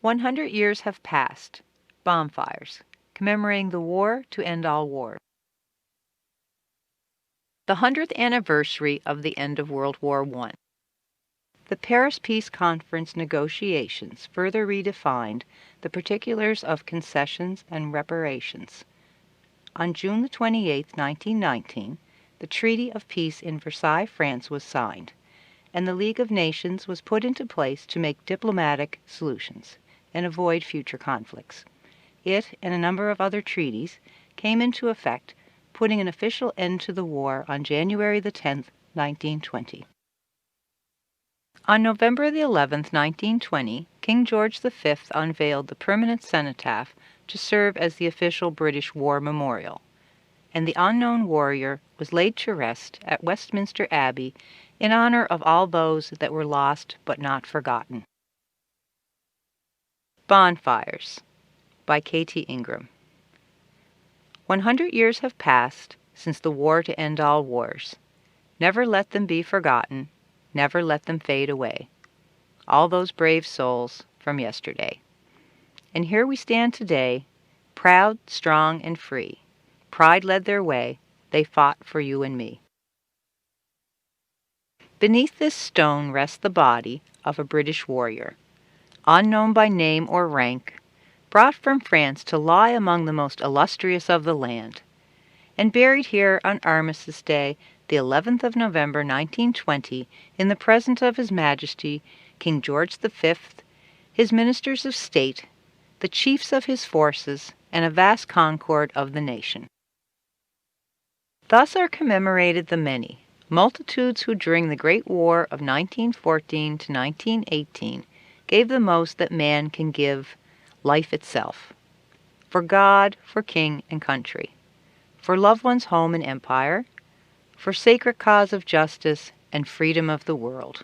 100 years have passed. Bonfires, commemorating the war to end all wars. The 100th anniversary of the end of World War I. The Paris Peace Conference negotiations further redefined the particulars of concessions and reparations. On June 28, 1919, the Treaty of Peace in Versailles, France was signed, and the League of Nations was put into place to make diplomatic solutions and avoid future conflicts. It, and a number of other treaties, came into effect, putting an official end to the war on January 10, 1920. On November 11, 1920, King George V unveiled the permanent cenotaph to serve as the official British war memorial, and the unknown warrior was laid to rest at Westminster Abbey in honor of all those that were lost but not forgotten. Bonfires by Katie Ingram. 100 years have passed since the war to end all wars. Never let them be forgotten, never let them fade away. All those brave souls from yesterday. And here we stand today, proud, strong, and free. Pride led their way, they fought for you and me. Beneath this stone rests the body of a British warrior, unknown by name or rank, brought from France to lie among the most illustrious of the land, and buried here on Armistice Day, the 11th of November, 1920, in the presence of His Majesty, King George V, his ministers of state, the chiefs of his forces, and a vast concord of the nation. Thus are commemorated the many multitudes who during the Great War of 1914 to 1918 gave the most that man can give, life itself, for God, for king and country, for loved one's home and empire, for sacred cause of justice and freedom of the world.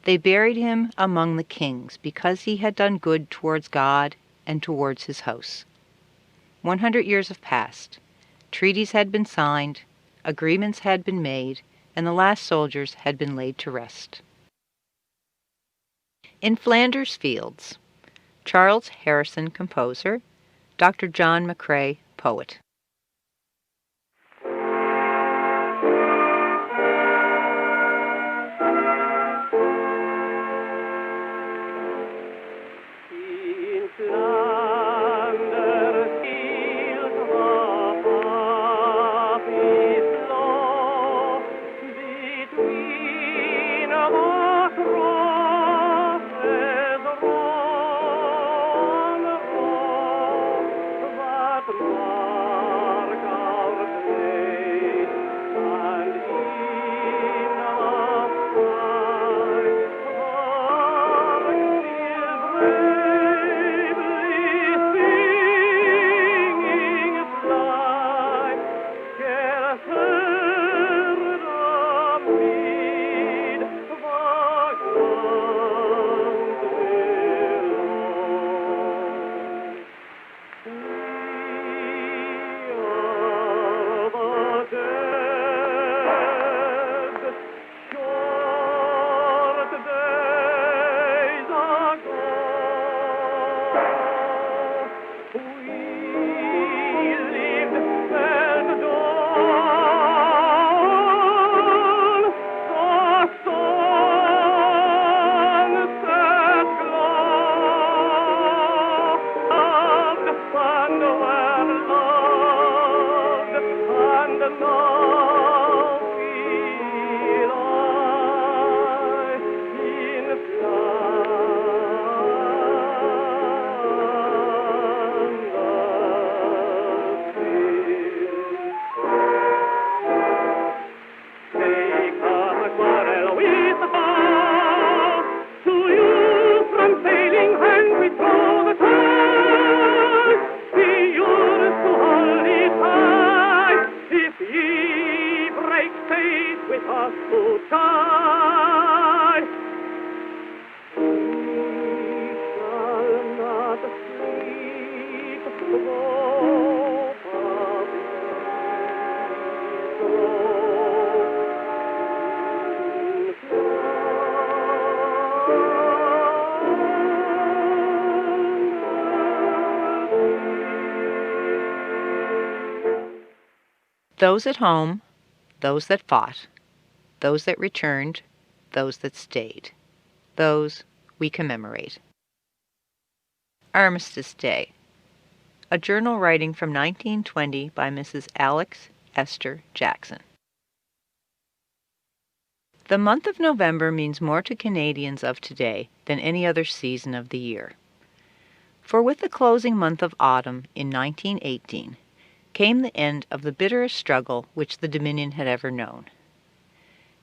They buried him among the kings because he had done good towards God and towards his house. 100 years have passed. Treaties had been signed, agreements had been made, and the last soldiers had been laid to rest. In Flanders Fields, Charles Harrison, composer, Dr. John McCrae, poet. But Those at home, those that fought, those that returned, those that stayed. Those we commemorate. Armistice Day. A journal writing from 1920 by Mrs. Alex Esther Jackson. The month of November means more to Canadians of today than any other season of the year. For with the closing month of autumn in 1918 came the end of the bitterest struggle which the Dominion had ever known.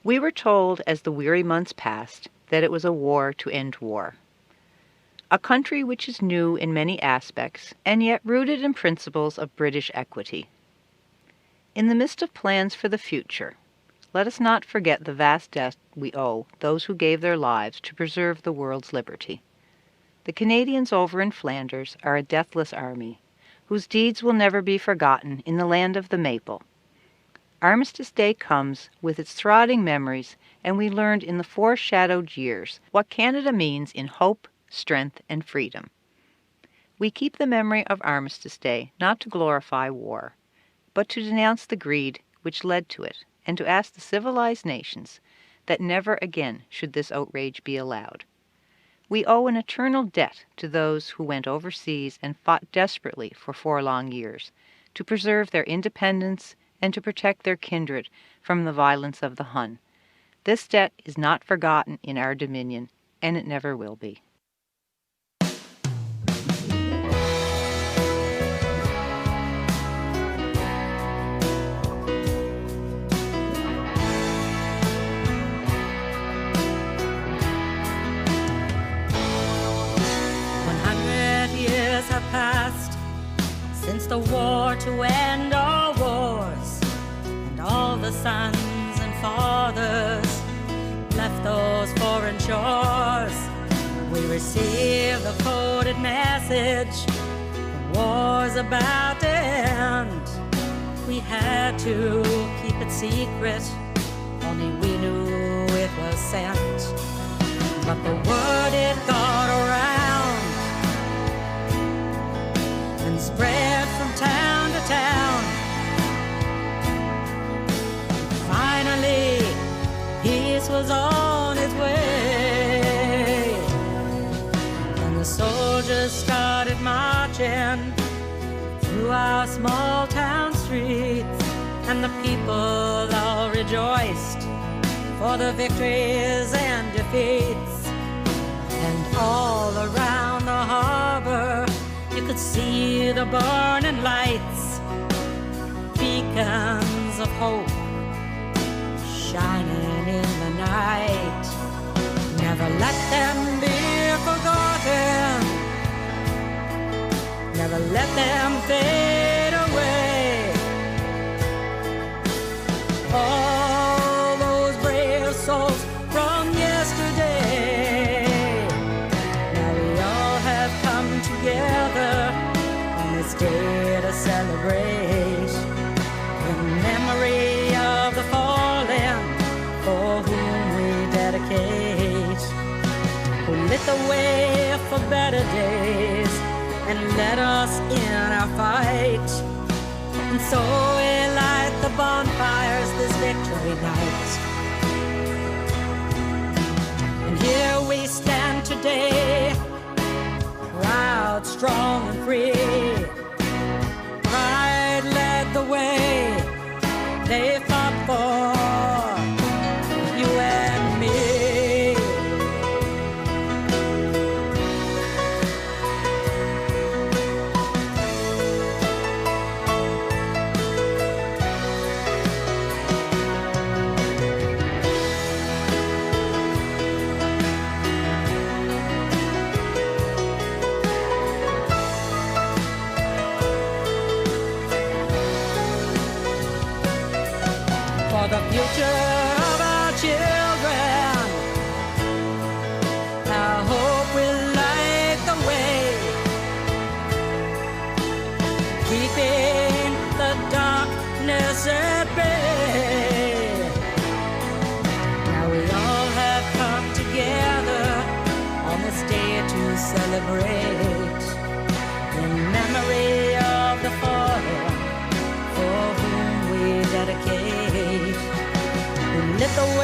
We were told as the weary months passed that it was a war to end war. A country which is new in many aspects and yet rooted in principles of British equity. In the midst of plans for the future, let us not forget the vast debt we owe those who gave their lives to preserve the world's liberty. The Canadians over in Flanders are a deathless army, whose deeds will never be forgotten in the land of the maple. Armistice Day comes with its throtting memories, and we learned in the foreshadowed years what Canada means in hope, strength, and freedom. We keep the memory of Armistice Day not to glorify war, but to denounce the greed which led to it, and to ask the civilized nations that never again should this outrage be allowed. We owe an eternal debt to those who went overseas and fought desperately for 4 long years to preserve their independence and to protect their kindred from the violence of the Hun. This debt is not forgotten in our Dominion, and it never will be. Have passed since the war to end all wars, and all the sons and fathers left those foreign shores. We received the coded message, the war's about to end. We had to keep it secret, only we knew it was sent. But the word it got around and spread from town to town. Finally, peace was on its way, and the soldiers started marching through our small town streets, and the people all rejoiced for the victories and defeats. And all around the harbor you could see the burning lights, beacons of hope shining in the night. Never let them be forgotten, never let them fade away. All those brave souls from yesterday, now we all have come together on this day to celebrate, in memory of the fallen for whom we dedicate, who lit the way for better days and led us in our fight. And so we light the bonfires this victory night. And here we stand today, proud, strong, and free. Pride led the way, they fought for you and me. For the future of our children, our hope will light the way, keeping the darkness at bay. Now we all have come together on this day to celebrate, in memory of the fallen for whom we the